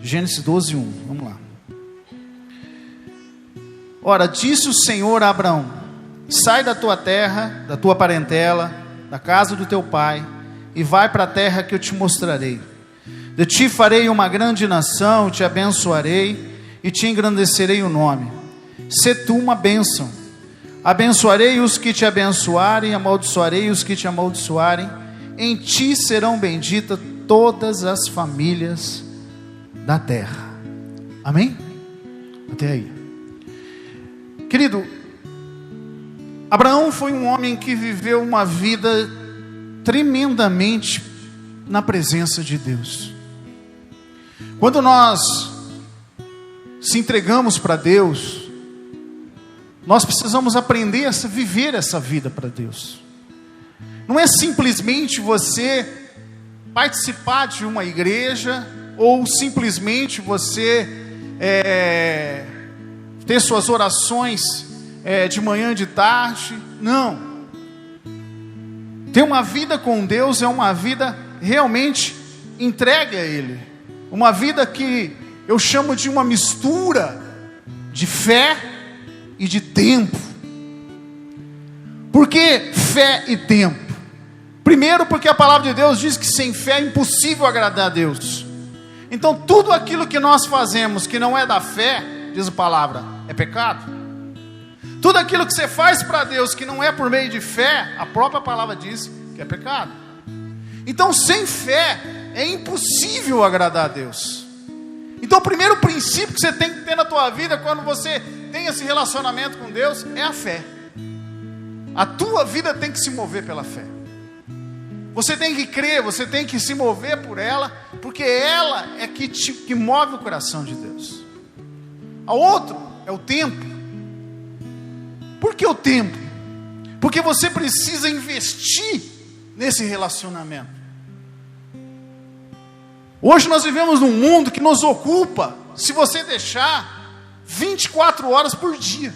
Gênesis 12, 1. Vamos lá. Ora, disse o Senhor a Abraão: sai da tua terra, da tua parentela, da casa do teu pai, e vai para a terra que eu te mostrarei. De ti farei uma grande nação, te abençoarei e te engrandecerei o nome. Sê tu uma bênção. Abençoarei os que te abençoarem, amaldiçoarei os que te amaldiçoarem. Em ti serão benditas todas as famílias da terra. Amém? Até aí. Querido, Abraão foi um homem que viveu uma vida tremendamente na presença de Deus. Quando nós se entregamos para Deus, nós precisamos aprender a viver essa vida para Deus. Não é simplesmente você participar de uma igreja, ou simplesmente você ter suas orações de manhã, de tarde. Não. Ter uma vida com Deus é uma vida realmente entregue a Ele. Uma vida que eu chamo de uma mistura de fé e de tempo. Por que fé e tempo? Primeiro, porque a palavra de Deus diz que sem fé é impossível agradar a Deus. Então tudo aquilo que nós fazemos que não é da fé, diz a palavra, é pecado. Tudo aquilo que você faz para Deus que não é por meio de fé, a própria palavra diz que é pecado. Então sem fé é impossível agradar a Deus. Então o primeiro princípio que você tem que ter na tua vida quando você tem esse relacionamento com Deus é a fé. A tua vida tem que se mover pela fé. Você tem que crer, você tem que se mover por ela, porque ela é que move o coração de Deus. A outro é o tempo. Por que o tempo? Porque você precisa investir nesse relacionamento. Hoje nós vivemos num mundo que nos ocupa, se você deixar, 24 horas por dia.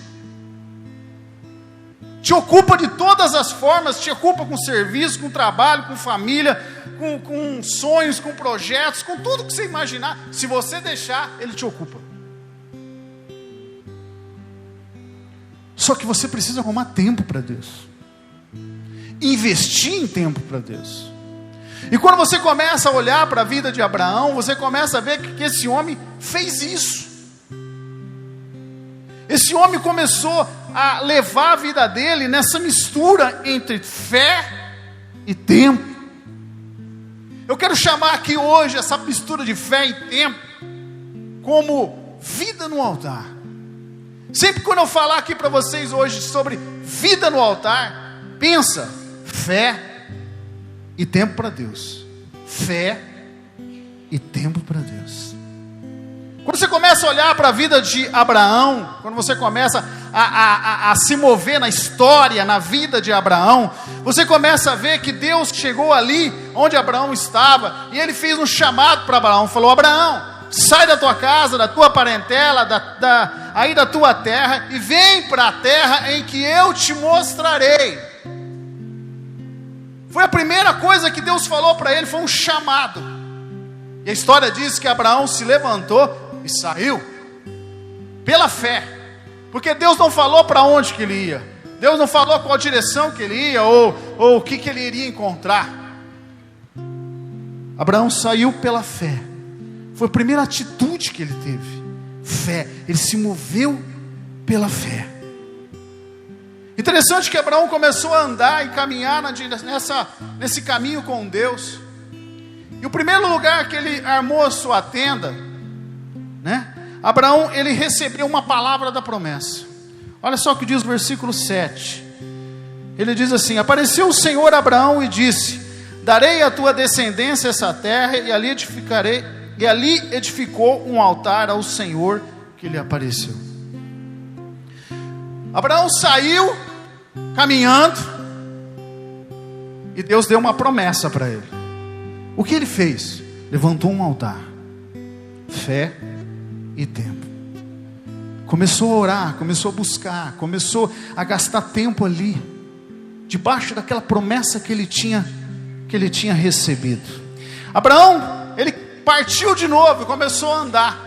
Te ocupa de todas as formas, te ocupa com serviço, com trabalho, com família, com sonhos, com projetos, com tudo que você imaginar. Se você deixar, ele te ocupa. Só que você precisa arrumar tempo para Deus. Investir em tempo para Deus. E quando você começa a olhar para a vida de Abraão, você começa a ver que esse homem fez isso. Esse homem começou a levar a vida dele nessa mistura entre fé e tempo. Eu quero chamar aqui hoje essa mistura de fé e tempo como vida no altar. Sempre quando eu falar aqui para vocês hoje sobre vida no altar, pensa fé e tempo para Deus. Fé e tempo para Deus. Quando você começa a olhar para a vida de Abraão, quando você começa a se mover na história, na vida de Abraão, você começa a ver que Deus chegou ali onde Abraão estava, e Ele fez um chamado para Abraão, falou: Abraão, sai da tua casa, da tua parentela, aí da tua terra, e vem para a terra em que eu te mostrarei. Foi a primeira coisa que Deus falou para ele, foi um chamado. E a história diz que Abraão se levantou e saiu pela fé, porque Deus não falou para onde que ele ia, Deus não falou qual direção que ele ia, ou o que ele iria encontrar. Abraão saiu pela fé. Foi a primeira atitude que ele teve, fé. Ele se moveu pela fé. Interessante que Abraão começou a andar e caminhar nesse caminho com Deus. E o primeiro lugar que ele armou a sua tenda, Abraão, ele recebeu uma palavra da promessa. Olha só o que diz o versículo 7. Ele diz assim: apareceu o Senhor a Abraão e disse: darei à tua descendência essa terra, e ali edificarei. E ali edificou um altar ao Senhor que lhe apareceu. Abraão saiu caminhando, e Deus deu uma promessa para ele. O que ele fez? Levantou um altar. Fé e tempo. Começou a orar, começou a buscar, começou a gastar tempo ali, debaixo daquela promessa que ele tinha recebido. Abraão, ele partiu de novo e começou a andar.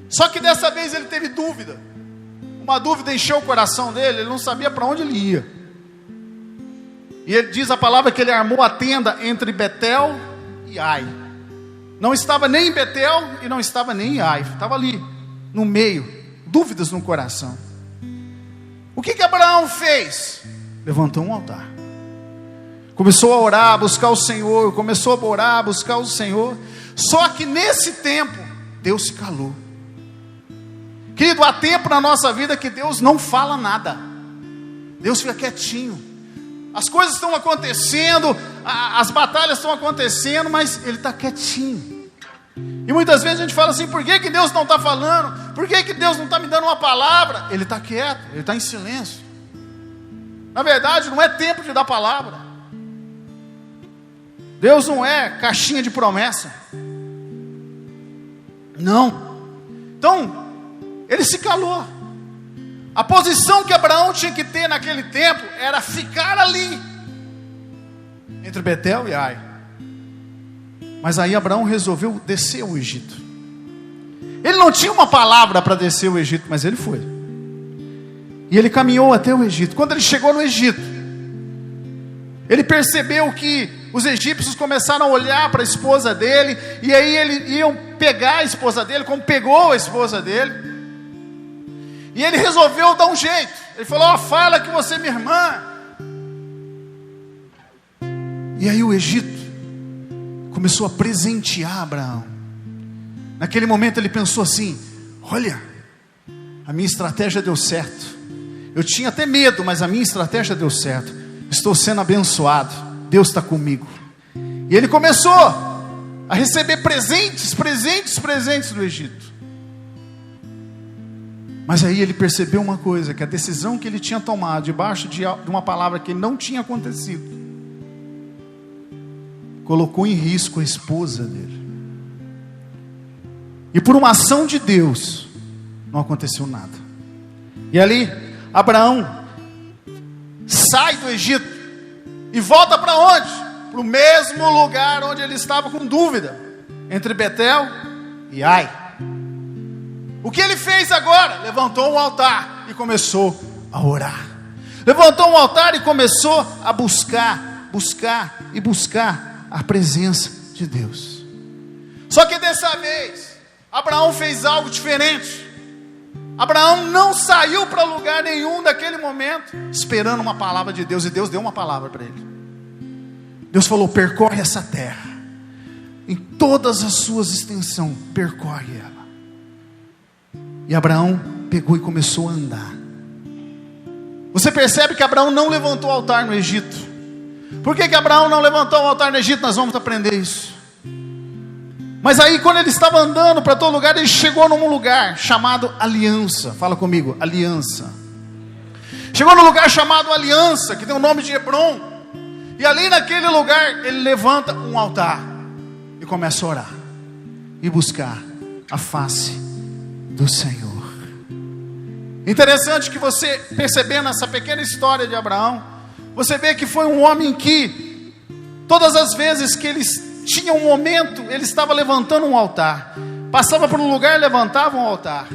Só que dessa vez ele teve dúvida. Uma dúvida encheu o coração dele, ele não sabia para onde ele ia. E ele diz a palavra que ele armou a tenda entre Betel e Ai. Não estava nem em Betel e não estava nem em Ai. Estava ali, no meio, dúvidas no coração. O que Abraão fez? Levantou um altar. Começou a orar, a buscar o Senhor. Começou a orar, a buscar o Senhor. Só que nesse tempo, Deus se calou. Querido, há tempo na nossa vida que Deus não fala nada. Deus fica quietinho. As coisas estão acontecendo, as batalhas estão acontecendo, mas Ele está quietinho. E muitas vezes a gente fala assim: por que Deus não está falando? Por que Deus não está me dando uma palavra? Ele está quieto, Ele está em silêncio. Na verdade, não é tempo de dar palavra. Deus não é caixinha de promessa. Não. Então, ele se calou. A posição que Abraão tinha que ter naquele tempo era ficar ali, entre Betel e Ai. Mas aí Abraão resolveu descer o Egito. Ele não tinha uma palavra para descer o Egito, mas ele foi. E ele caminhou até o Egito. Quando ele chegou no Egito, ele percebeu que os egípcios começaram a olhar para a esposa dele, e aí eles iam pegar a esposa dele, como pegou a esposa dele. E ele resolveu dar um jeito. Ele falou: fala que você é minha irmã. E aí o Egito começou a presentear Abraão. Naquele momento ele pensou assim: olha, a minha estratégia deu certo. Eu tinha até medo, mas a minha estratégia deu certo. Estou sendo abençoado. Deus está comigo. E ele começou a receber presentes do Egito. Mas aí ele percebeu uma coisa: que a decisão que ele tinha tomado debaixo de uma palavra que não tinha acontecido, colocou em risco a esposa dele. E por uma ação de Deus, não aconteceu nada. E ali, Abraão sai do Egito e volta para onde? Para o mesmo lugar onde ele estava com dúvida, entre Betel e Ai. O que ele fez agora? Levantou um altar e começou a orar. Levantou um altar e começou a buscar a presença de Deus. Só que dessa vez, Abraão fez algo diferente. Abraão não saiu para lugar nenhum daquele momento, esperando uma palavra de Deus, e Deus deu uma palavra para ele. Deus falou: percorre essa terra, em todas as suas extensões, percorre ela. E Abraão pegou e começou a andar. Você percebe que Abraão não levantou o altar no Egito. Por que Abraão não levantou o altar no Egito? Nós vamos aprender isso. Mas aí, quando ele estava andando para todo lugar, ele chegou num lugar chamado Aliança. Fala comigo: Aliança. Chegou num lugar chamado Aliança, que tem o nome de Hebron. E ali naquele lugar, ele levanta um altar e começa a orar e buscar a face do Senhor. Interessante que você, percebendo essa pequena história de Abraão, você vê que foi um homem que todas as vezes que ele tinha um momento, ele estava levantando um altar. Passava por um lugar, levantava um altar.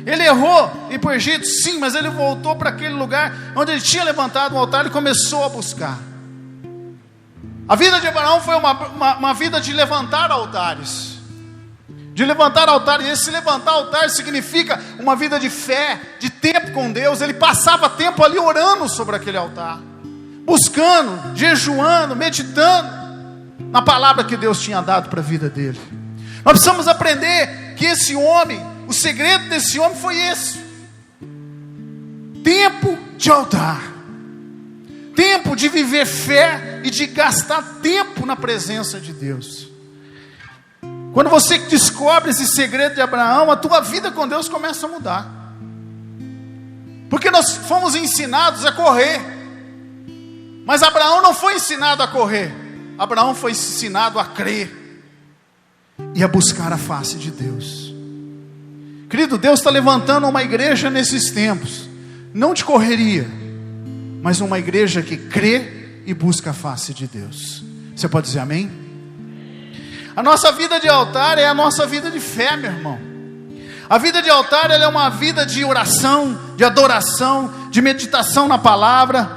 Ele errou ir para o Egito, sim, mas ele voltou para aquele lugar onde ele tinha levantado um altar e começou a buscar. A vida de Abraão foi uma vida de levantar altares. De levantar altar, e esse levantar altar significa uma vida de fé, de tempo com Deus. Ele passava tempo ali orando sobre aquele altar, buscando, jejuando, meditando na palavra que Deus tinha dado para a vida dele. Nós precisamos aprender que esse homem, o segredo desse homem foi esse: tempo de altar, tempo de viver fé e de gastar tempo na presença de Deus. Quando você descobre esse segredo de Abraão, a tua vida com Deus começa a mudar. Porque nós fomos ensinados a correr, mas Abraão não foi ensinado a correr. Abraão foi ensinado a crer e a buscar a face de Deus. Querido, Deus está levantando uma igreja nesses tempos, não de correria, mas uma igreja que crê e busca a face de Deus. Você pode dizer amém? A nossa vida de altar é a nossa vida de fé, meu irmão. A vida de altar, ela é uma vida de oração, de adoração, de meditação na palavra,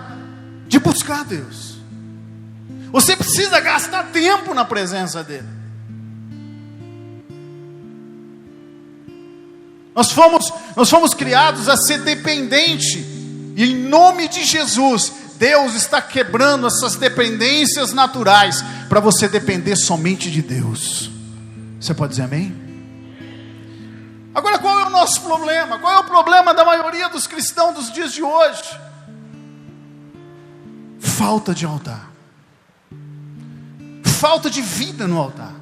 de buscar Deus. Você precisa gastar tempo na presença dele. Nós fomos criados a ser dependente, e em nome de Jesus, Deus está quebrando essas dependências naturais, para você depender somente de Deus. Você pode dizer amém? Agora, qual é o nosso problema? Qual é o problema da maioria dos cristãos dos dias de hoje? Falta de altar, falta de vida no altar,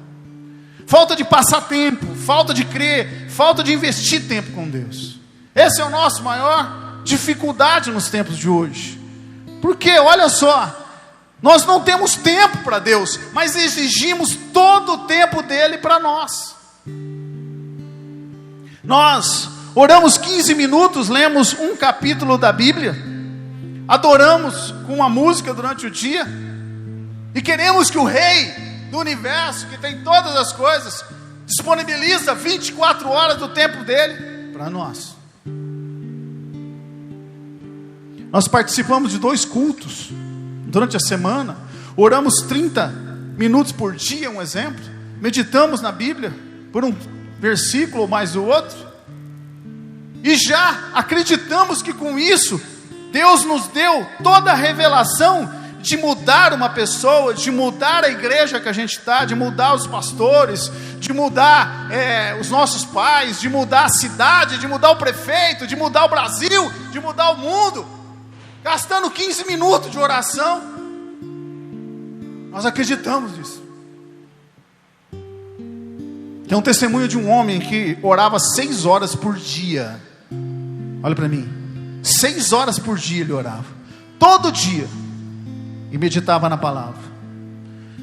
falta de passar tempo, falta de crer, falta de investir tempo com Deus. Esse é o nosso maior dificuldade nos tempos de hoje. Porque, olha só, nós não temos tempo para Deus, mas exigimos todo o tempo dele para nós. Nós oramos 15 minutos, lemos um capítulo da Bíblia, adoramos com uma música durante o dia, e queremos que o Rei do Universo, que tem todas as coisas, disponibiliza 24 horas do tempo dele para nós. Nós participamos de 2 cultos durante a semana, oramos 30 minutos por dia, um exemplo, meditamos na Bíblia por um versículo ou mais o outro, e já acreditamos que com isso Deus nos deu toda a revelação de mudar uma pessoa, de mudar a igreja que a gente está, de mudar os pastores, de mudar os nossos pais, de mudar a cidade, de mudar o prefeito, de mudar o Brasil, de mudar o mundo, gastando 15 minutos de oração. Nós acreditamos nisso. Tem um testemunho de um homem que orava 6 horas por dia. Olha para mim, 6 horas por dia ele orava, todo dia, e meditava na palavra.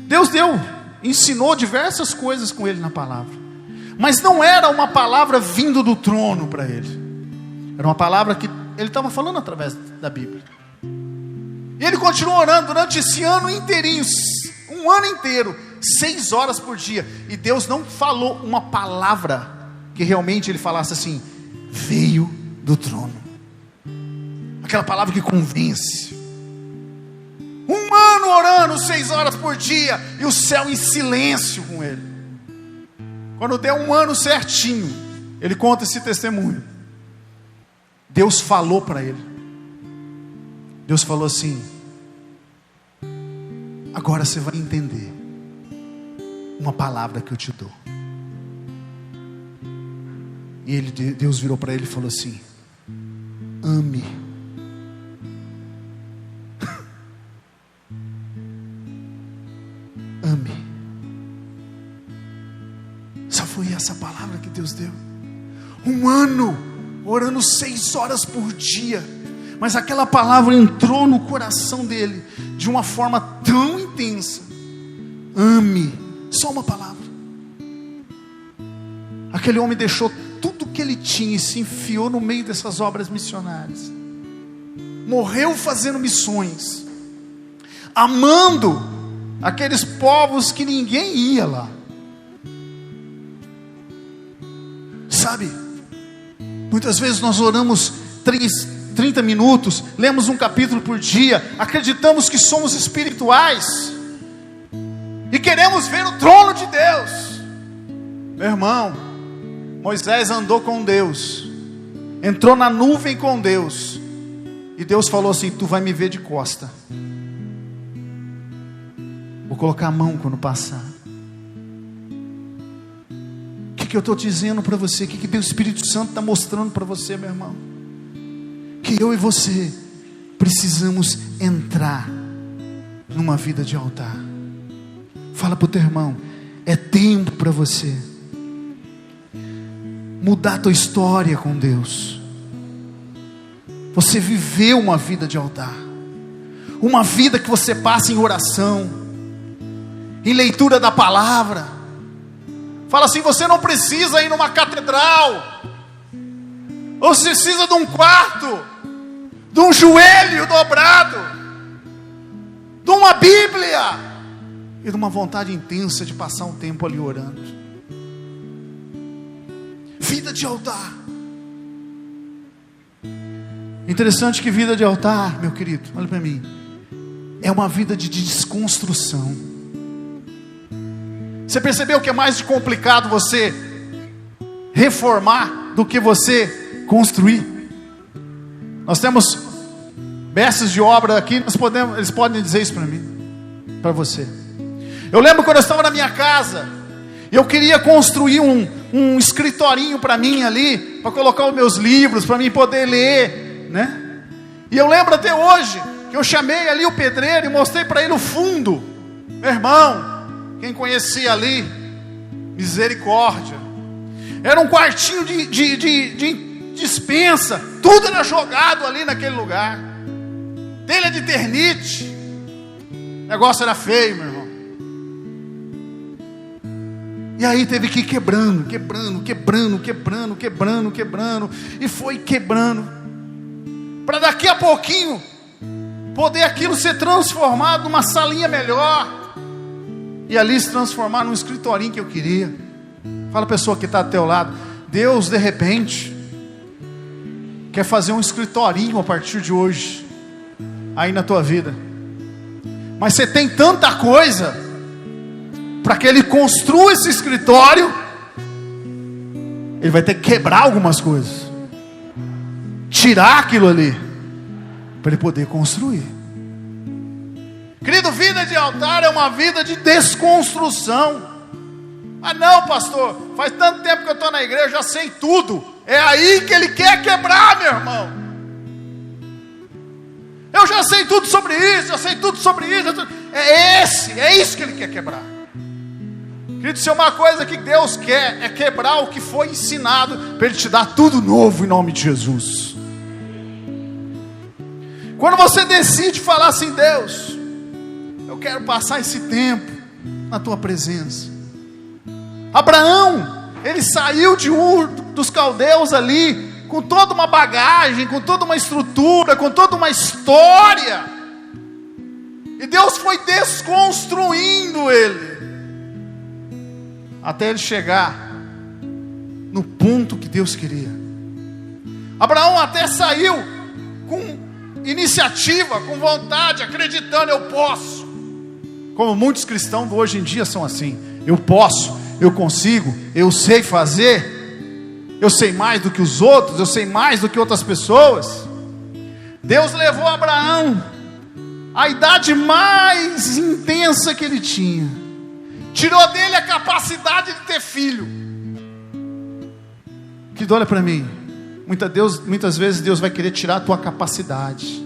Deus ensinou diversas coisas com ele na palavra, mas não era uma palavra vindo do trono para ele, era uma palavra que ele estava falando através da Bíblia. E ele continuou orando durante esse ano inteirinho, um ano inteiro, 6 horas por dia, e Deus não falou uma palavra que realmente ele falasse assim, veio do trono, aquela palavra que convence. Um ano orando 6 horas por dia, e o céu em silêncio com ele. Quando deu um ano certinho, ele conta esse testemunho. Deus falou para ele. Deus falou assim: agora você vai entender uma palavra que eu te dou. E Deus virou para ele e falou assim: ame. Ame. Só foi essa palavra que Deus deu. Um ano orando 6 horas por dia, mas aquela palavra entrou no coração dele de uma forma tão intensa. Ame. Só uma palavra. Aquele homem deixou tudo que ele tinha e se enfiou no meio dessas obras missionárias. Morreu fazendo missões, amando aqueles povos que ninguém ia lá. Sabe, muitas vezes nós oramos 30 minutos, lemos um capítulo por dia, acreditamos que somos espirituais e queremos ver o trono de Deus. Meu irmão, Moisés andou com Deus, entrou na nuvem com Deus, e Deus falou assim: tu vai me ver de costa, vou colocar a mão quando passar. O que eu estou dizendo para você? O que o Espírito Santo está mostrando para você, meu irmão? Que eu e você precisamos entrar numa vida de altar. Fala para o teu irmão: é tempo para você mudar a tua história com Deus. Você viver uma vida de altar, uma vida que você passa em oração, em leitura da palavra. Fala assim: você não precisa ir numa catedral, ou você precisa de um quarto, de um joelho dobrado, de uma Bíblia. e de uma vontade intensa de passar um tempo ali orando. Vida de altar. Interessante que vida de altar, meu querido, olha para mim, é uma vida de desconstrução. Você percebeu que é mais complicado você reformar do que você construir? Nós temos mestres de obra aqui, eles podem dizer isso para mim, para você. Eu lembro quando eu estava na minha casa, eu queria construir um escritorinho para mim ali, para colocar os meus livros, para mim poder ler, né? E eu lembro até hoje, que eu chamei ali o pedreiro e mostrei para ele o fundo. Meu irmão, quem conhecia ali, misericórdia, era um quartinho de dispensa, tudo era jogado ali naquele lugar, telha de ternite, o negócio era feio, meu irmão. E aí teve que ir quebrando, e foi quebrando, para daqui a pouquinho poder aquilo ser transformado numa salinha melhor, e ali se transformar num escritorinho que eu queria. Fala a pessoa que está do teu lado, Deus de repente quer fazer um escritorinho a partir de hoje, aí na tua vida. Mas você tem tanta coisa, para que Ele construa esse escritório, Ele vai ter que quebrar algumas coisas, tirar aquilo ali, para Ele poder construir. Querido, vida de altar é uma vida de desconstrução. Ah não, pastor, faz tanto tempo que eu estou na igreja, eu já sei tudo. É aí que Ele quer quebrar, meu irmão. Eu já sei tudo sobre isso, eu sei tudo sobre isso. É isso que Ele quer quebrar. Querido, se é uma coisa que Deus quer, é quebrar o que foi ensinado, para Ele te dar tudo novo em nome de Jesus. Quando você decide falar assim, Deus, eu quero passar esse tempo na tua presença. Abraão, ele saiu de Ur dos caldeus ali, com toda uma bagagem, com toda uma estrutura, com toda uma história, e Deus foi desconstruindo ele, até ele chegar no ponto que Deus queria. Abraão até saiu com iniciativa, com vontade, acreditando, eu posso. Como muitos cristãos hoje em dia são assim, eu posso, eu consigo, eu sei fazer, eu sei mais do que os outros, eu sei mais do que outras pessoas. Deus levou Abraão à idade mais intensa que ele tinha, tirou dele a capacidade de ter filho. Que olha para mim, muitas vezes Deus vai querer tirar a tua capacidade.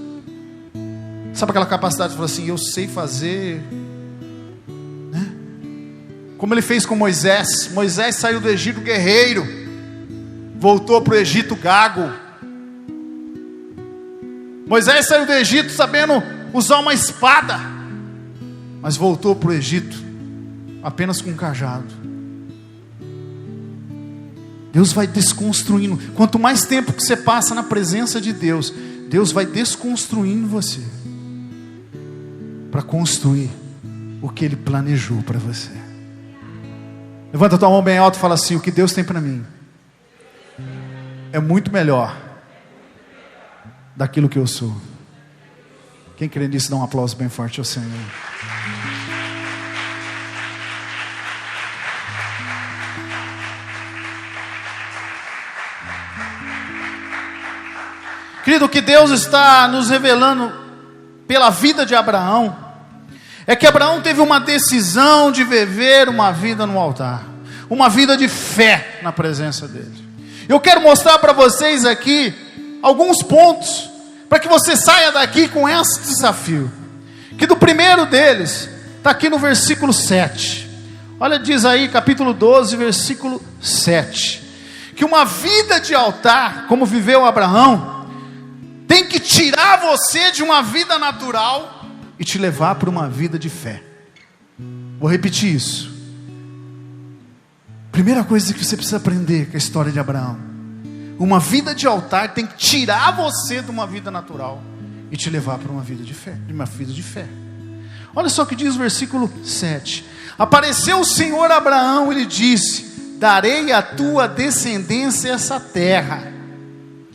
Sabe aquela capacidade de falar assim, eu sei fazer, né? Como Ele fez com Moisés. Moisés saiu do Egito guerreiro, voltou para o Egito gago. Moisés saiu do Egito sabendo usar uma espada, mas voltou para o Egito apenas com um cajado. Deus vai desconstruindo. Quanto mais tempo que você passa na presença de Deus, Deus vai desconstruindo você, para construir o que Ele planejou para você. Levanta a tua mão bem alto e fala assim, o que Deus tem para mim é muito melhor daquilo que eu sou. Quem crê nisso, dá um aplauso bem forte ao Senhor. Querido, o que Deus está nos revelando pela vida de Abraão é que Abraão teve uma decisão de viver uma vida no altar, uma vida de fé na presença dele. Eu quero mostrar para vocês aqui alguns pontos, para que você saia daqui com esse desafio, que do primeiro deles está aqui no versículo 7. Olha, diz aí, capítulo 12, versículo 7, que uma vida de altar, como viveu Abraão, tem que tirar você de uma vida natural e te levar para uma vida de fé. Vou repetir isso. Primeira coisa que você precisa aprender com a história de Abraão: uma vida de altar tem que tirar você de uma vida natural e te levar para uma vida de fé, Olha só o que diz o versículo 7. Apareceu o Senhor a Abraão e lhe disse: darei à tua descendência essa terra.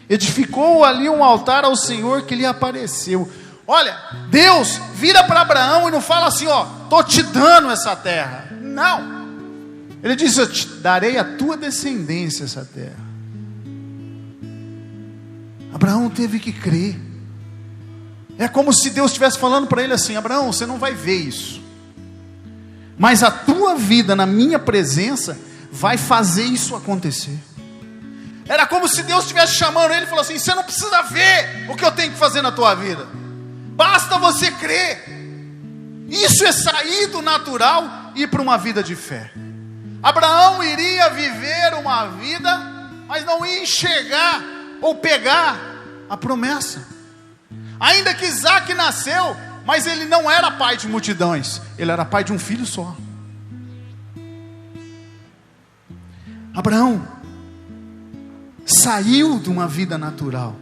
Edificou ali um altar ao Senhor que lhe apareceu. Olha, Deus vira para Abraão e não fala assim, estou te dando essa terra. Não. Ele diz: eu te darei à tua descendência essa terra. Abraão teve que crer. É como se Deus estivesse falando para ele assim: Abraão, você não vai ver isso, mas a tua vida na minha presença vai fazer isso acontecer. Era como se Deus estivesse chamando ele e falou assim: você não precisa ver o que eu tenho que fazer na tua vida, basta você crer. Isso é sair do natural e ir para uma vida de fé. Abraão iria viver uma vida, mas não ia enxergar ou pegar a promessa. Ainda que Isaac nasceu, mas ele não era pai de multidões, ele era pai de um filho só. Abraão saiu de uma vida natural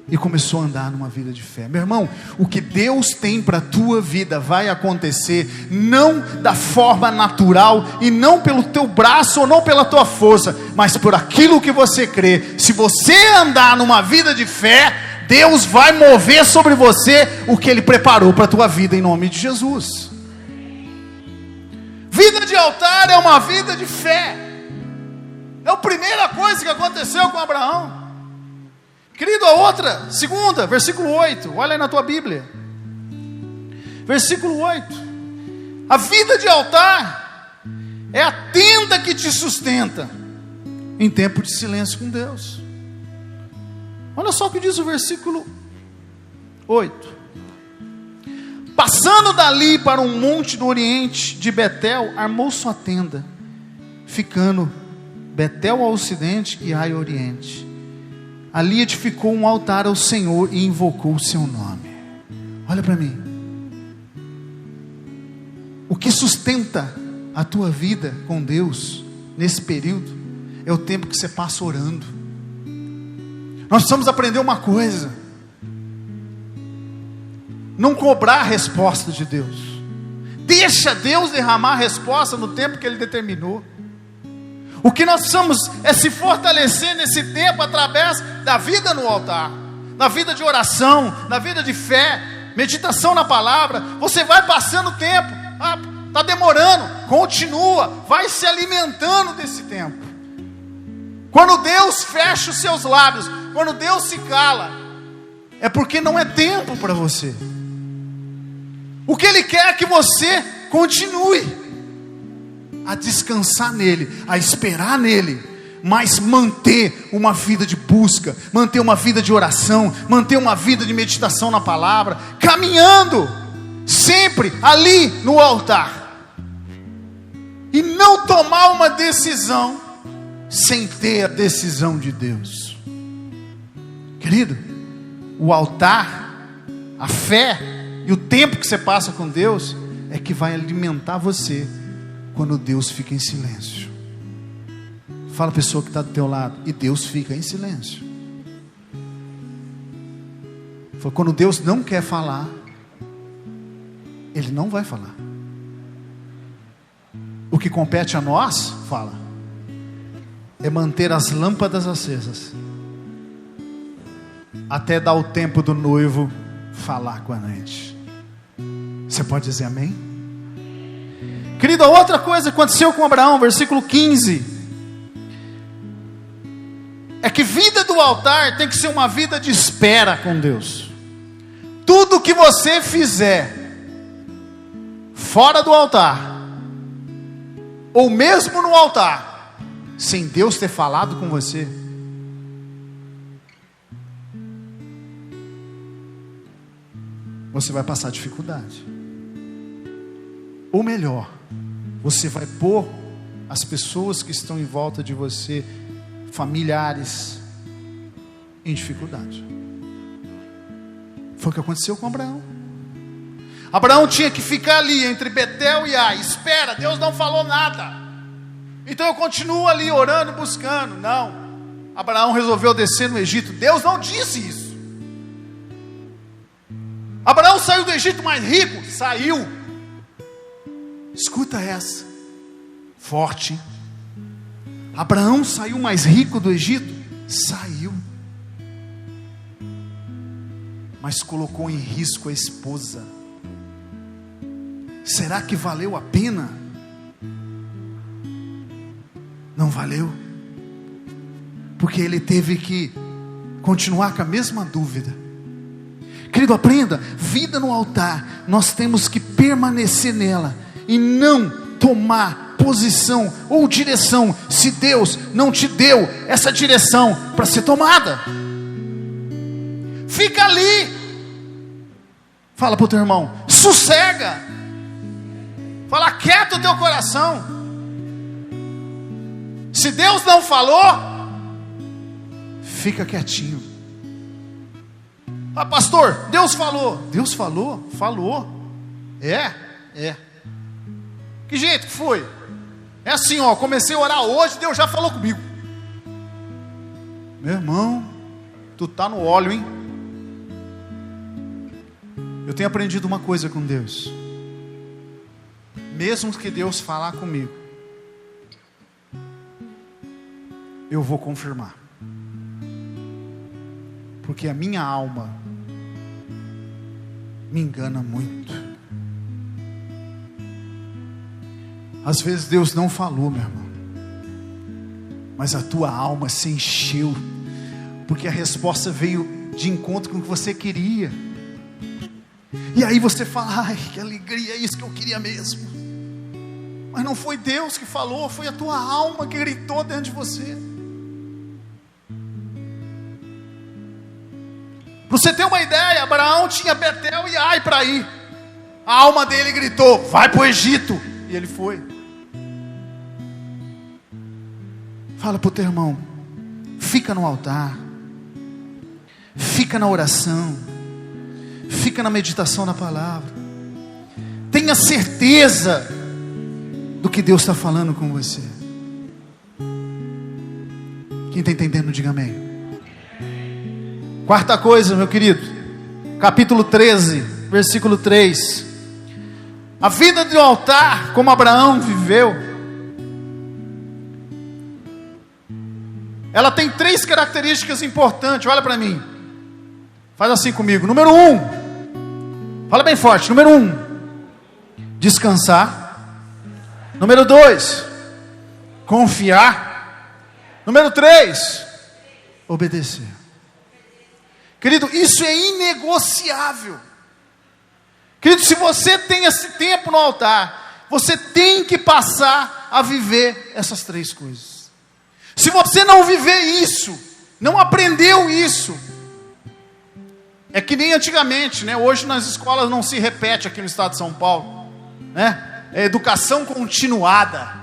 e começou a andar numa vida de fé. Meu irmão, o que Deus tem para a tua vida vai acontecer, não da forma natural, e não pelo teu braço, ou não pela tua força, mas por aquilo que você crê. Se você andar numa vida de fé, Deus vai mover sobre você o que Ele preparou para a tua vida, em nome de Jesus. Vida de altar é uma vida de fé. É a primeira coisa que aconteceu com Abraão. Querido, a outra, segunda, versículo 8, olha aí na tua Bíblia, versículo 8, a vida de altar é a tenda que te sustenta em tempo de silêncio com Deus. Olha só o que diz o versículo 8, passando dali para um monte do oriente de Betel, armou sua tenda, ficando Betel ao ocidente e Ai ao oriente. Ali edificou um altar ao Senhor e invocou o seu nome. Olha para mim. O que sustenta a tua vida com Deus nesse período é o tempo que você passa orando. Nós precisamos aprender uma coisa: não cobrar a resposta de Deus. Deixa Deus derramar a resposta no tempo que Ele determinou. O que nós precisamos é se fortalecer nesse tempo através da vida no altar, na vida de oração, na vida de fé, meditação na palavra. Você vai passando o tempo, está demorando, continua, vai se alimentando desse tempo. Quando Deus fecha os seus lábios, quando Deus se cala, é porque não é tempo para você. O que Ele quer é que você continue a descansar nele, a esperar nele, mas manter uma vida de busca, manter uma vida de oração, manter uma vida de meditação na palavra, caminhando sempre ali no altar, e não tomar uma decisão sem ter a decisão de Deus. Querido, o altar, a fé e o tempo que você passa com Deus é que vai alimentar você quando Deus fica em silêncio. Fala a pessoa que está do teu lado: e Deus fica em silêncio. Foi quando Deus não quer falar, Ele não vai falar. O que compete a nós, fala, é manter as lâmpadas acesas até dar o tempo do noivo falar com a gente. Você pode dizer amém? Querido, a outra coisa que aconteceu com Abraão, versículo 15, é que vida do altar tem que ser uma vida de espera com Deus. Tudo que você fizer fora do altar, ou mesmo no altar, sem Deus ter falado com você, você vai passar dificuldade. Ou melhor, você vai pôr as pessoas que estão em volta de você, familiares, em dificuldade. Foi o que aconteceu com Abraão. Abraão tinha que ficar ali entre Betel e Ai. Espera, Deus não falou nada, então eu continuo ali orando, buscando. Não, Abraão resolveu descer no Egito. Deus não disse isso. Abraão saiu do Egito mais rico? Saiu. Escuta essa, forte. Abraão saiu mais rico do Egito? Saiu. Mas colocou em risco a esposa. Será que valeu a pena? Não valeu. Porque ele teve que continuar com a mesma dúvida. Querido, aprenda, vida no altar, nós temos que permanecer nela e não tomar posição ou direção se Deus não te deu essa direção para ser tomada. Fica ali. Fala para o teu irmão, sossega. Fala, quieta o teu coração. Se Deus não falou, fica quietinho. Ah, pastor, Deus falou. Deus falou? Falou. É. Que jeito que foi? É assim, ó, comecei a orar hoje, Deus já falou comigo. Meu irmão, tu tá no óleo, hein? Eu tenho aprendido uma coisa com Deus. Mesmo que Deus falar comigo, eu vou confirmar. Porque a minha alma me engana muito. Às vezes Deus não falou, meu irmão, mas a tua alma se encheu, porque a resposta veio de encontro com o que você queria. E aí você fala, ai, que alegria, é isso que eu queria mesmo. Mas não foi Deus que falou, foi a tua alma que gritou dentro de você. Pra você ter uma ideia, Abraão tinha Betel e Ai para ir. A alma dele gritou, vai para o Egito. E ele foi. Fala para o teu irmão, fica no altar, fica na oração, fica na meditação na palavra. Tenha certeza do que Deus está falando com você. Quem está entendendo, diga amém. Quarta coisa, meu querido, capítulo 13, versículo 3. A vida do altar, como Abraão viveu, ela tem 3 características importantes. Olha para mim, faz assim comigo. Número 1, fala bem forte. Número 1, descansar. Número 2, confiar. Número 3, obedecer. Querido, isso é inegociável. Querido, se você tem esse tempo no altar, você tem que passar a viver essas 3 coisas. Se você não viver isso, não aprendeu isso, é que nem antigamente, né? Hoje nas escolas não se repete aqui no estado de São Paulo, né? É educação continuada.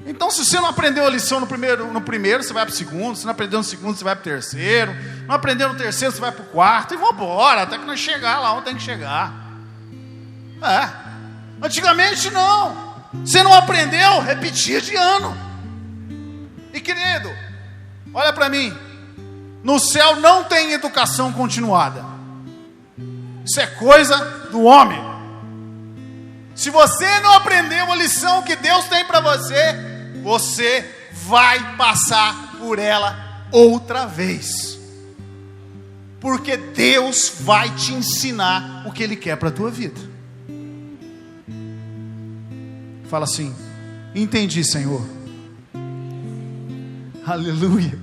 Então, se você não aprendeu a lição no primeiro, você vai para o segundo. Se não aprendeu no segundo, você vai para o terceiro. Não aprendeu no terceiro, você vai para o quarto. E vamos embora, até que nós chegar lá onde tem que chegar. Antigamente não. Você não aprendeu, repetia de ano. E querido, olha para mim. No céu não tem educação continuada. Isso é coisa do homem. Se você não aprendeu a lição que Deus tem para você, você vai passar por ela outra vez. Porque Deus vai te ensinar o que Ele quer para a tua vida. Fala assim, entendi, Senhor. Aleluia.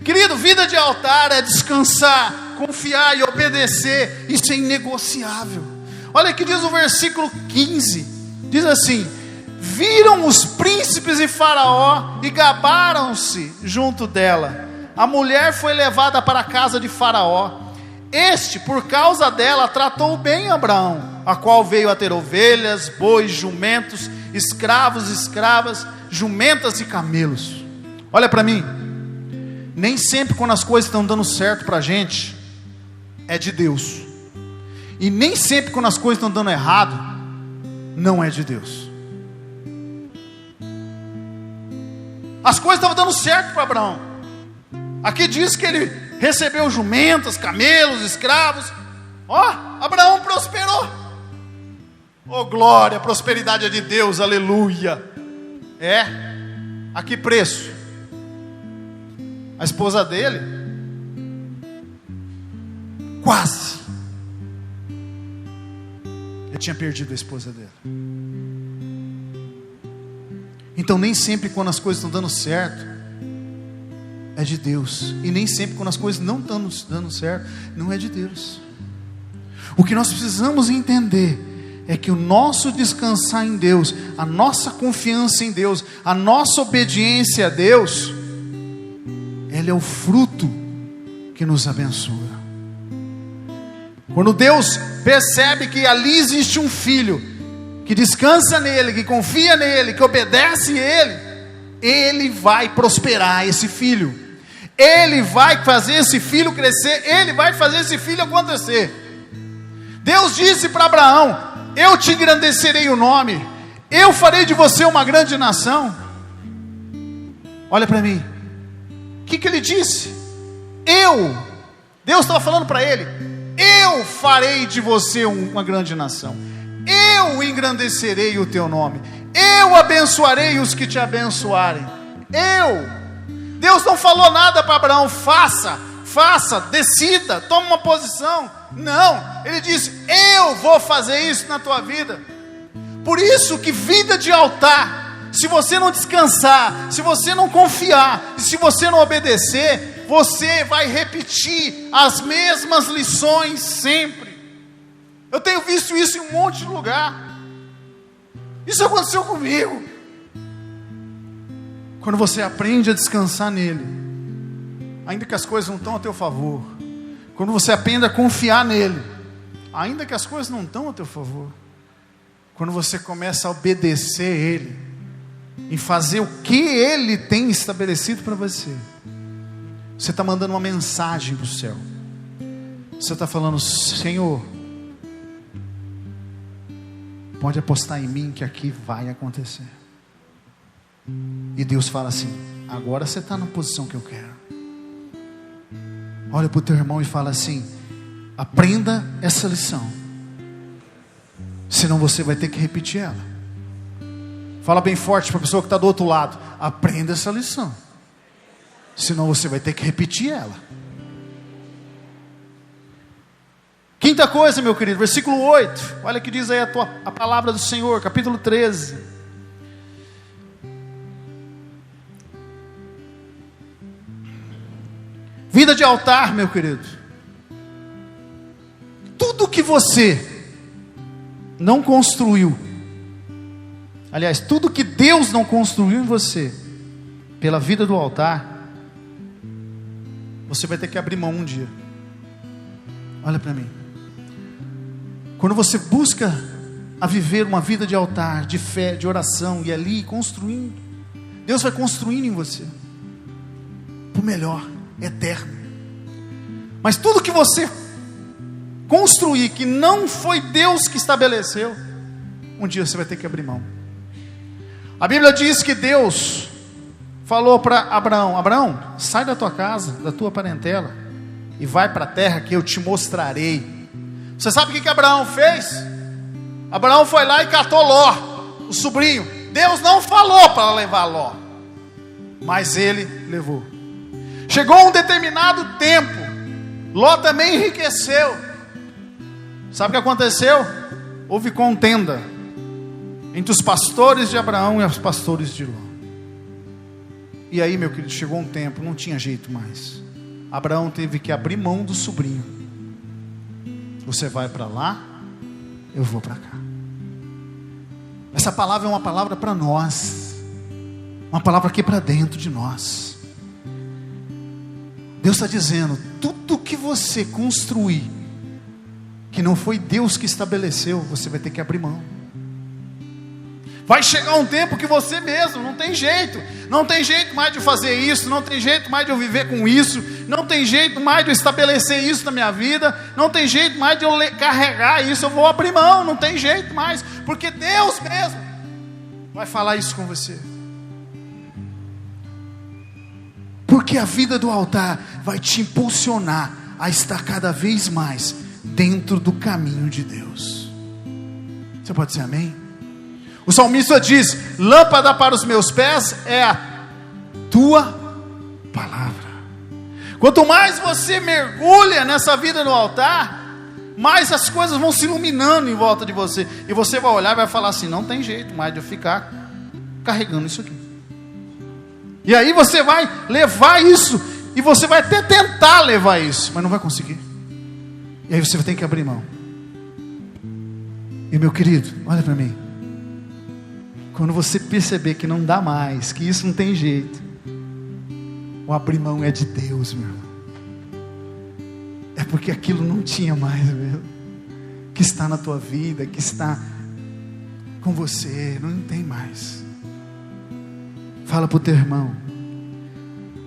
Querido, vida de altar é descansar, confiar e obedecer. Isso é inegociável. Olha que diz o versículo 15. Diz assim: viram os príncipes e Faraó e gabaram-se junto dela. A mulher foi levada para a casa de Faraó. Este, por causa dela, tratou bem Abraão, a qual veio a ter ovelhas, bois, jumentos, escravos, escravas, jumentas e camelos. Olha para mim. Nem sempre quando as coisas estão dando certo para a gente, é de Deus. E nem sempre quando as coisas estão dando errado, não é de Deus. As coisas estavam dando certo para Abraão. Aqui diz que ele recebeu jumentas, camelos, escravos. Abraão prosperou. Oh glória, a prosperidade é de Deus, aleluia. A que preço? A esposa dele quase, ele tinha perdido a esposa dele. Então nem sempre quando as coisas estão dando certo é de Deus, e nem sempre quando as coisas não estão dando certo não é de Deus. O que nós precisamos entender é que o nosso descansar em Deus, a nossa confiança em Deus, a nossa obediência a Deus, Ele é o fruto que nos abençoa. Quando Deus percebe que ali existe um filho que descansa nele, que confia nele, que obedece ele, Ele vai prosperar esse filho, Ele vai fazer esse filho crescer, Ele vai fazer esse filho acontecer. Deus disse para Abraão: eu te engrandecerei o nome, eu farei de você uma grande nação. Olha para mim, o que ele disse? Deus estava falando para ele: eu farei de você uma grande nação, eu engrandecerei o teu nome, eu abençoarei os que te abençoarem. Deus não falou nada para Abraão: faça, decida, tome uma posição. Não, ele disse: eu vou fazer isso na tua vida. Por isso que vida de altar, se você não descansar, se você não confiar, e se você não obedecer, você vai repetir as mesmas lições sempre. Eu tenho visto isso em um monte de lugar. Isso aconteceu comigo. Quando você aprende a descansar nele, ainda que as coisas não estão a teu favor, quando você aprende a confiar nele, ainda que as coisas não estão a teu favor, quando você começa a obedecer ele, em fazer o que ele tem estabelecido para você, você está mandando uma mensagem para o céu. Você está falando: Senhor, pode apostar em mim que aqui vai acontecer. E Deus fala assim: agora você está na posição que eu quero. Olha para o teu irmão e fala assim: aprenda essa lição, senão você vai ter que repetir ela. Fala bem forte para a pessoa que está do outro lado: aprenda essa lição, senão você vai ter que repetir ela. Quinta coisa, meu querido, versículo 8. Olha o que diz aí a palavra do Senhor, capítulo 13. Vida de altar, meu querido. Tudo que você não construiu, aliás, tudo que Deus não construiu em você, pela vida do altar, você vai ter que abrir mão um dia. Olha para mim. Quando você busca a viver uma vida de altar, de fé, de oração, e ali construindo, Deus vai construindo em você para o melhor, eterno. Mas tudo que você construir que não foi Deus que estabeleceu, um dia você vai ter que abrir mão. A Bíblia diz que Deus falou para Abraão: Abraão, sai da tua casa, da tua parentela, e vai para a terra que eu te mostrarei. Você sabe o que Abraão fez? Abraão foi lá e catou Ló, o sobrinho. Deus não falou para levar Ló, mas ele levou. Chegou um determinado tempo, Ló também enriqueceu. Sabe o que aconteceu? Houve contenda entre os pastores de Abraão e os pastores de Ló. E aí, meu querido, chegou um tempo, não tinha jeito mais. Abraão teve que abrir mão do sobrinho. Você vai para lá, eu vou para cá. Essa palavra é uma palavra para nós, uma palavra aqui para dentro de nós. Deus está dizendo: tudo que você construir, que não foi Deus que estabeleceu, você vai ter que abrir mão. Vai chegar um tempo que você mesmo, não tem jeito mais de fazer isso, não tem jeito mais de eu viver com isso, não tem jeito mais de eu estabelecer isso na minha vida, não tem jeito mais de eu carregar isso, eu vou abrir mão, não tem jeito mais, porque Deus mesmo vai falar isso com você. Porque a vida do altar vai te impulsionar a estar cada vez mais dentro do caminho de Deus. Você pode dizer amém? O salmista diz: lâmpada para os meus pés é a tua palavra. Quanto mais você mergulha nessa vida no altar, mais as coisas vão se iluminando em volta de você. E você vai olhar e vai falar assim: não tem jeito mais de eu ficar carregando isso aqui. E aí você vai levar isso, e você vai até tentar levar isso, mas não vai conseguir. E aí você vai ter que abrir mão. E meu querido, olha para mim. Quando você perceber que não dá mais, que isso não tem jeito, o abrir mão é de Deus, meu irmão. É porque aquilo não tinha mais, meu, que está na tua vida, que está com você, não tem mais. Fala para o teu irmão: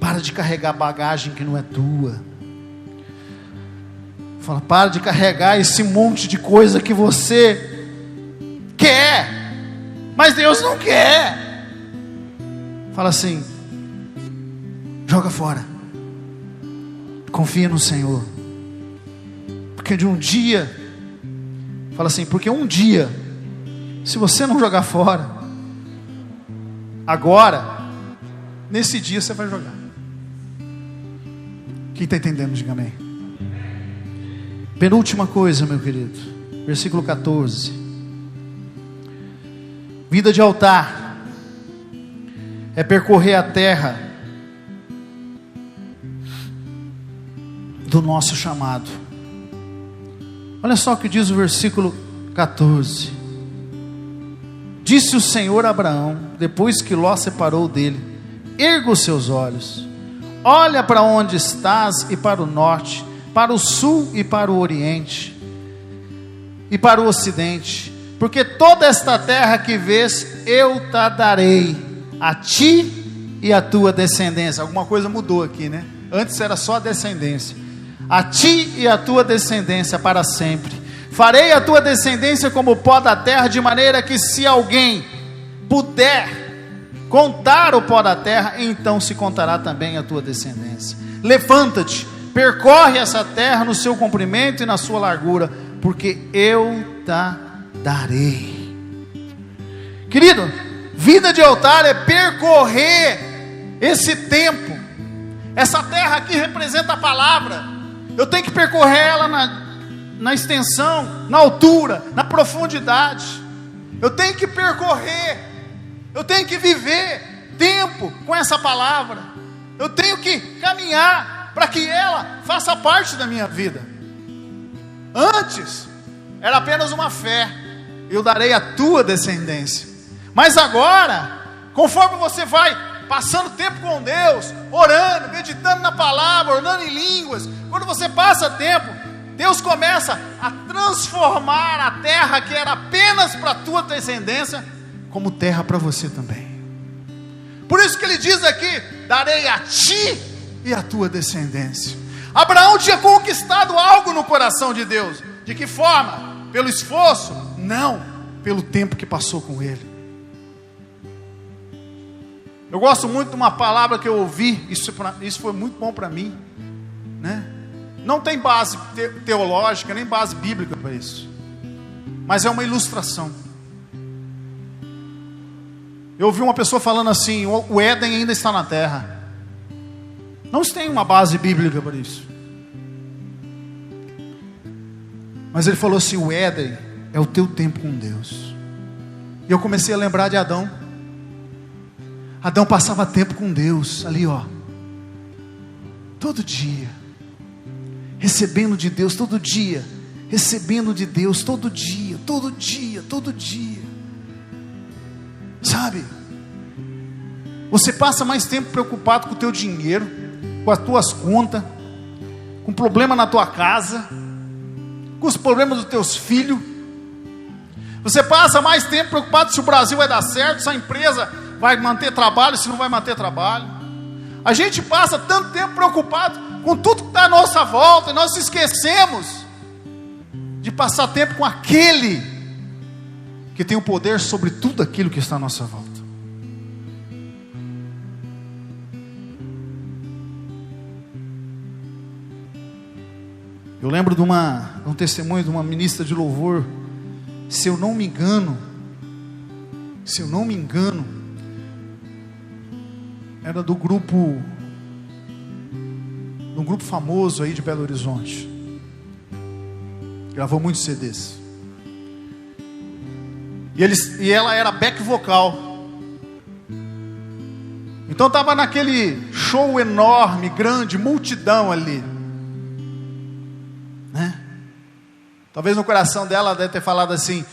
para de carregar bagagem que não é tua. Fala: para de carregar esse monte de coisa que você quer, mas Deus não quer. Fala assim: joga fora. Confia no Senhor. Porque de um dia, fala assim, porque um dia, se você não jogar fora, agora, nesse dia você vai jogar. Quem está entendendo, diga amém. Penúltima coisa, meu querido, versículo 14. Vida de altar é percorrer a terra do nosso chamado. Olha só o que diz o versículo 14. Disse o Senhor a Abraão, depois que Ló separou dele: erga os seus olhos, olha para onde estás, e para o norte, para o sul e para o oriente, e para o ocidente, porque toda esta terra que vês, eu te darei, a ti e a tua descendência. Alguma coisa mudou aqui, né? Antes era só a descendência. A ti e a tua descendência para sempre. Farei a tua descendência como o pó da terra, de maneira que se alguém puder contar o pó da terra, então se contará também a tua descendência. Levanta-te, percorre essa terra no seu comprimento e na sua largura, porque eu te darei. Querido, vida de altar é percorrer esse tempo. Essa terra aqui representa a palavra. Eu tenho que percorrer ela na extensão, na altura, na profundidade. Eu tenho que percorrer, eu tenho que viver tempo com essa palavra. Eu tenho que caminhar para que ela faça parte da minha vida. Antes era apenas uma fé: eu darei a tua descendência. Mas agora, conforme você vai passando tempo com Deus, orando, meditando na palavra, orando em línguas, quando você passa tempo, Deus começa a transformar a terra que era apenas para a tua descendência, como terra para você também. Por isso que ele diz aqui: darei a ti e a tua descendência. Abraão tinha conquistado algo no coração de Deus. De que forma? Pelo esforço? Não, pelo tempo que passou com ele. Eu gosto muito de uma palavra que eu ouvi, isso foi muito bom para mim, né? Não tem base teológica, nem base bíblica para isso, mas é uma ilustração. Eu ouvi uma pessoa falando assim: o Éden ainda está na terra. Não tem uma base bíblica para isso, mas ele falou assim: o Éden é o teu tempo com Deus. E eu comecei a lembrar de Adão. Adão passava tempo com Deus, ali ó, todo dia, recebendo de Deus, todo dia, recebendo de Deus, todo dia, todo dia, todo dia. Sabe, você passa mais tempo preocupado com o teu dinheiro, com as tuas contas, com problema na tua casa, com os problemas dos teus filhos. Você passa mais tempo preocupado se o Brasil vai dar certo, se a empresa vai manter trabalho, se não vai manter trabalho. A gente passa tanto tempo preocupado com tudo que está à nossa volta, e nós esquecemos de passar tempo com aquele que tem o poder sobre tudo aquilo que está à nossa volta. Eu lembro de um testemunho de uma ministra de louvor se eu não me engano, era do grupo famoso aí de Belo Horizonte. Gravou muitos CDs. E ela era back vocal. Então estava naquele show enorme, grande, multidão ali, né? Talvez no coração dela deve ter falado assim: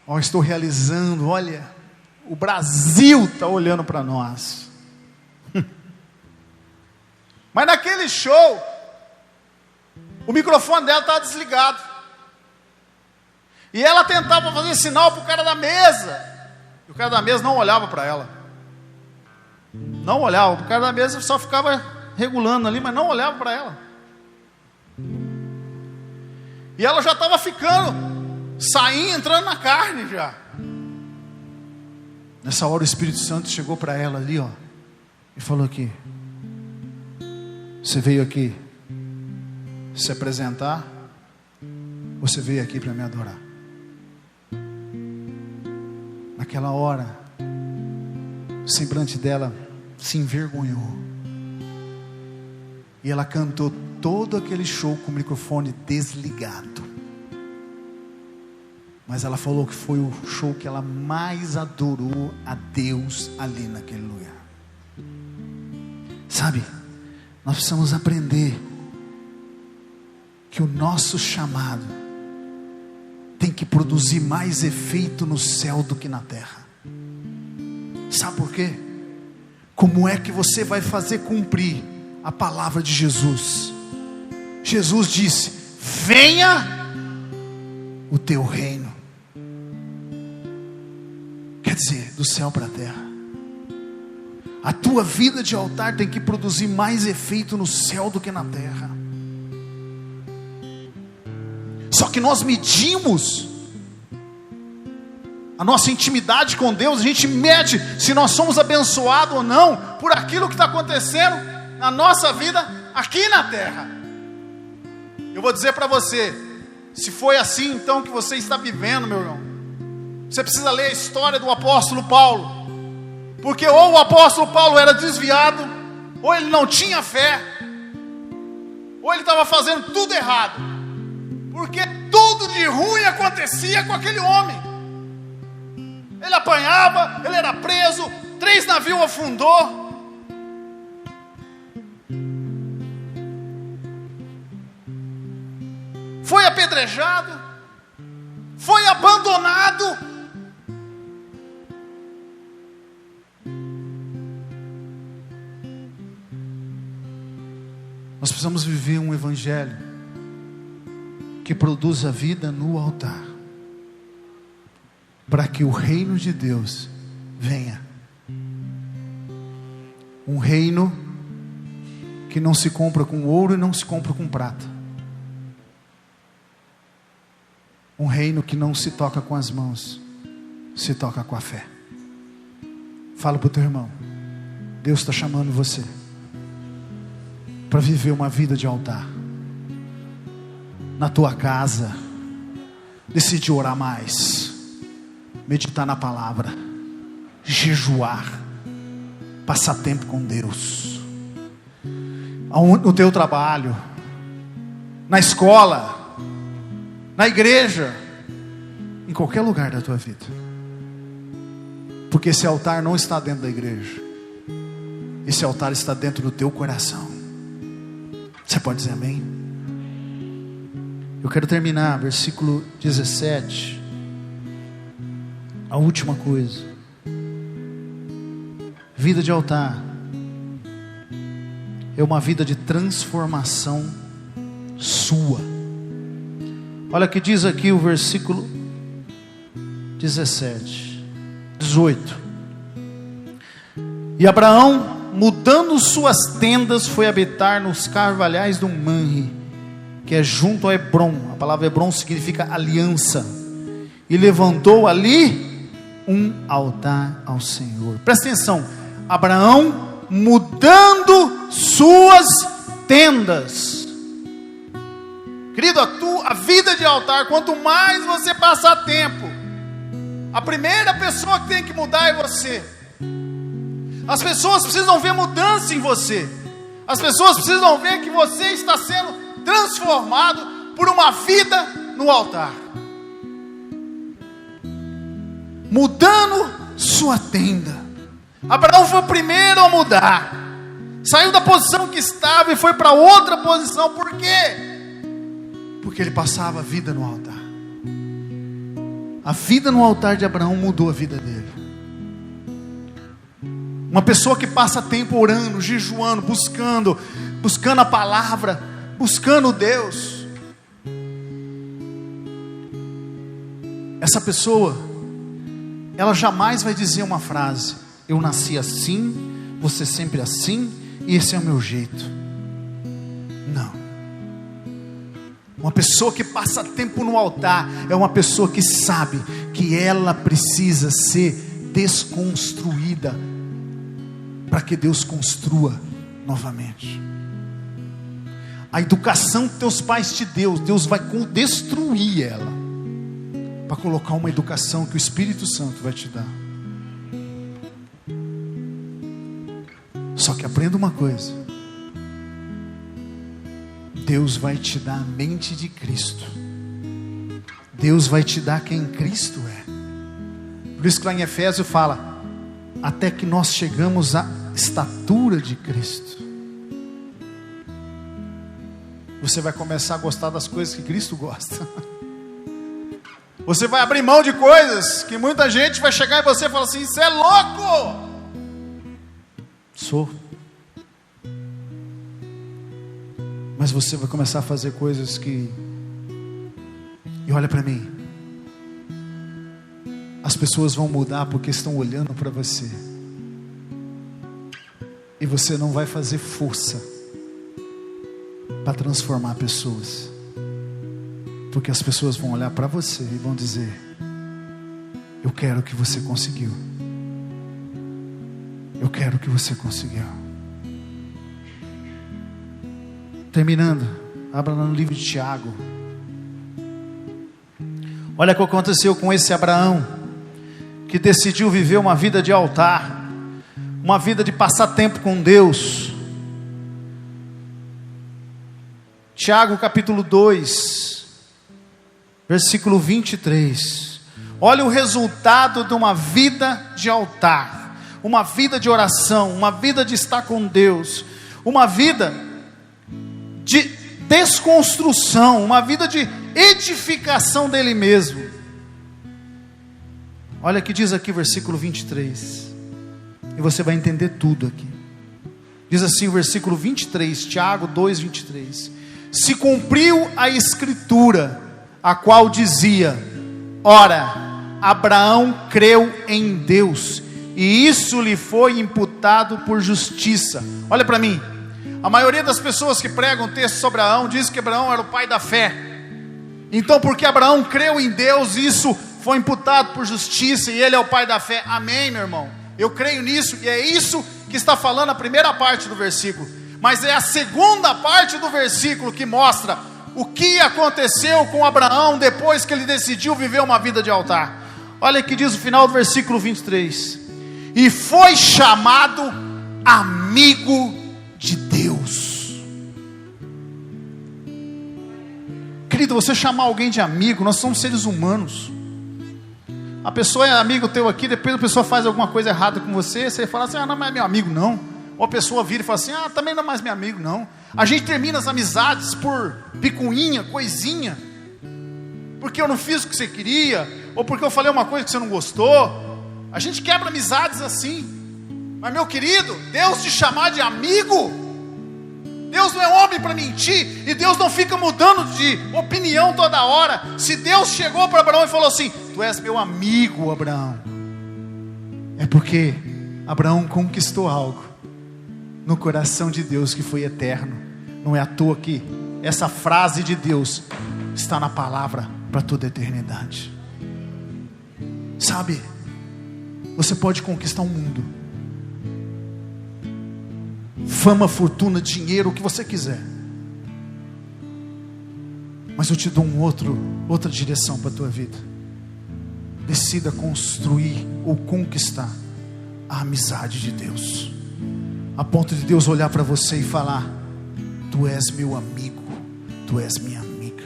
ó, estou realizando, olha, o Brasil está olhando para nós. Mas naquele show, o microfone dela estava desligado. E ela tentava fazer sinal para o cara da mesa. E o cara da mesa não olhava para ela. Não olhava. O cara da mesa só ficava regulando ali, mas não olhava para ela. E ela já estava ficando, saindo, entrando na carne já. Nessa hora o Espírito Santo chegou para ela ali, ó, e falou aqui: você veio aqui se apresentar, ou você veio aqui para me adorar? Naquela hora, o semblante dela se envergonhou. E ela cantou todo aquele show com o microfone desligado. Mas ela falou que foi o show que ela mais adorou a Deus ali naquele lugar. Sabe, nós precisamos aprender que o nosso chamado tem que produzir mais efeito no céu do que na terra. Sabe por quê? Como é que você vai fazer cumprir a palavra de Jesus? Jesus disse: venha o teu reino. Quer dizer, do céu para a terra. A tua vida de altar tem que produzir mais efeito no céu do que na terra. Só que nós medimos a nossa intimidade com Deus, a gente mede se nós somos abençoados ou não por aquilo que está acontecendo na nossa vida aqui na terra. Eu vou dizer para você, se foi assim então que você está vivendo, meu irmão, você precisa ler a história do apóstolo Paulo, porque ou o apóstolo Paulo era desviado, ou ele não tinha fé, ou ele estava fazendo tudo errado, porque tudo de ruim acontecia com aquele homem. Ele apanhava, ele era preso, 3 navios afundou. Foi apedrejado, foi abandonado. Nós precisamos viver um evangelho que produza vida no altar, para que o reino de Deus venha. Um reino que não se compra com ouro e não se compra com prata. Um reino que não se toca com as mãos, se toca com a fé. Fala para o teu irmão: Deus está chamando você para viver uma vida de altar. Na tua casa, decide orar mais, meditar na palavra, jejuar, passar tempo com Deus. No teu trabalho, na escola, na igreja, em qualquer lugar da tua vida. Porque esse altar não está dentro da igreja, esse altar está dentro do teu coração. Você pode dizer amém? Eu quero terminar, versículo 17. A última coisa. Vida de altar é uma vida de transformação sua. Olha o que diz aqui o versículo 18. E Abraão, mudando suas tendas, foi habitar nos carvalhais do Manre, que é junto a Hebrom. A palavra Hebrom significa aliança. E levantou ali um altar ao Senhor. Presta atenção. Abraão mudando suas tendas. Querido, a vida de altar, quanto mais você passar tempo A primeira pessoa que tem que mudar é você. As pessoas precisam ver mudança em você. As pessoas precisam ver que você está sendo transformado por uma vida no altar, mudando sua tenda. Abraão foi o primeiro a mudar. Saiu da posição que estava e foi para outra posição. Por quê? Porque ele passava a vida no altar. A vida no altar de Abraão mudou a vida dele. Uma pessoa que passa tempo orando, jejuando, buscando a palavra, buscando Deus. Essa pessoa, ela jamais vai dizer uma frase: eu nasci assim, você sempre assim, e esse é o meu jeito. Não. Uma pessoa que passa tempo no altar é uma pessoa que sabe que ela precisa ser desconstruída para que Deus construa novamente. A educação que teus pais te deu, Deus vai destruir ela para colocar uma educação que o Espírito Santo vai te dar. Só que aprenda uma coisa: Deus vai te dar a mente de Cristo. Deus vai te dar quem Cristo é. Por isso que lá em Efésios fala: até que nós chegamos à estatura de Cristo. Você vai começar a gostar das coisas que Cristo gosta. Você vai abrir mão de coisas que muita gente vai chegar em você e falar assim: você é louco. Sou. Mas você vai começar a fazer coisas que... E olha para mim, as pessoas vão mudar porque estão olhando para você. E você não vai fazer força para transformar pessoas, porque as pessoas vão olhar para você e vão dizer: eu quero o que você conseguiu. Eu quero o que você conseguiu. Terminando, abra lá no livro de Tiago. Olha o que aconteceu com esse Abraão, que decidiu viver uma vida de altar, uma vida de passar tempo com Deus. Tiago capítulo 2, versículo 23. Olha o resultado de uma vida de altar, uma vida de oração, uma vida de estar com Deus, uma vida de desconstrução, uma vida de edificação dele mesmo. Olha o que diz aqui, versículo 23, e você vai entender tudo aqui. Diz assim o versículo 23, Tiago 2, 23: se cumpriu a escritura, a qual dizia: ora, Abraão creu em Deus, e isso lhe foi imputado por justiça. Olha para mim, a maioria das pessoas que pregam texto sobre Abraão diz que Abraão era o pai da fé. Então, porque Abraão creu em Deus, isso foi imputado por justiça, e ele é o pai da fé. Amém, meu irmão? Eu creio nisso, e é isso que está falando a primeira parte do versículo. Mas é a segunda parte do versículo que mostra o que aconteceu com Abraão depois que ele decidiu viver uma vida de altar. Olha o que diz o final do versículo 23: e foi chamado amigo de Deus. Querido, você chamar alguém de amigo, nós somos seres humanos. A pessoa é amigo teu aqui, depois a pessoa faz alguma coisa errada com você, você fala assim: ah, não é meu amigo não. Ou a pessoa vira e fala assim: ah, também não é mais meu amigo não. A gente termina as amizades por picuinha, coisinha, porque eu não fiz o que você queria, ou porque eu falei uma coisa que você não gostou. A gente quebra amizades assim. Mas meu querido, Deus te chamar de amigo, Deus não é homem para mentir, e Deus não fica mudando de opinião toda hora. Se Deus chegou para Abraão e falou assim: tu és meu amigo, Abraão, é porque Abraão conquistou algo no coração de Deus que foi eterno. Não é à toa que essa frase de Deus está na palavra para toda a eternidade. Sabe, você pode conquistar o mundo, fama, fortuna, dinheiro, o que você quiser, mas eu te dou outra direção para a tua vida. decida construir ou conquistar a amizade de Deus, a ponto de Deus olhar para você e falar: tu és meu amigo, tu és minha amiga.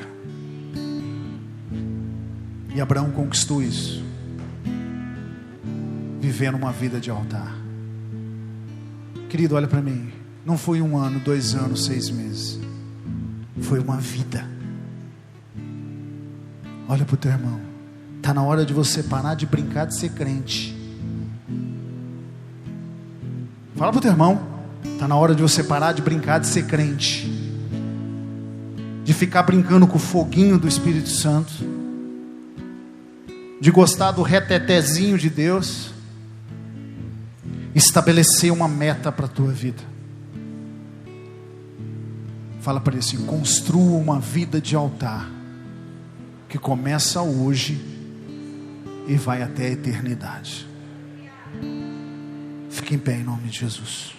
E Abraão conquistou isso, vivendo uma vida de altar. Querido, olha para mim, não foi 1 ano, 2 anos, 6 meses, foi uma vida. Olha para o teu irmão, está na hora de você parar de brincar de ser crente. Fala para o teu irmão, está na hora de você parar de brincar de ser crente, de ficar brincando com o foguinho do Espírito Santo, de gostar do retetezinho de Deus. Estabelecer uma meta para a tua vida. Fala para ele assim: construa uma vida de altar, que começa hoje e vai até a eternidade. Fique em pé em nome de Jesus.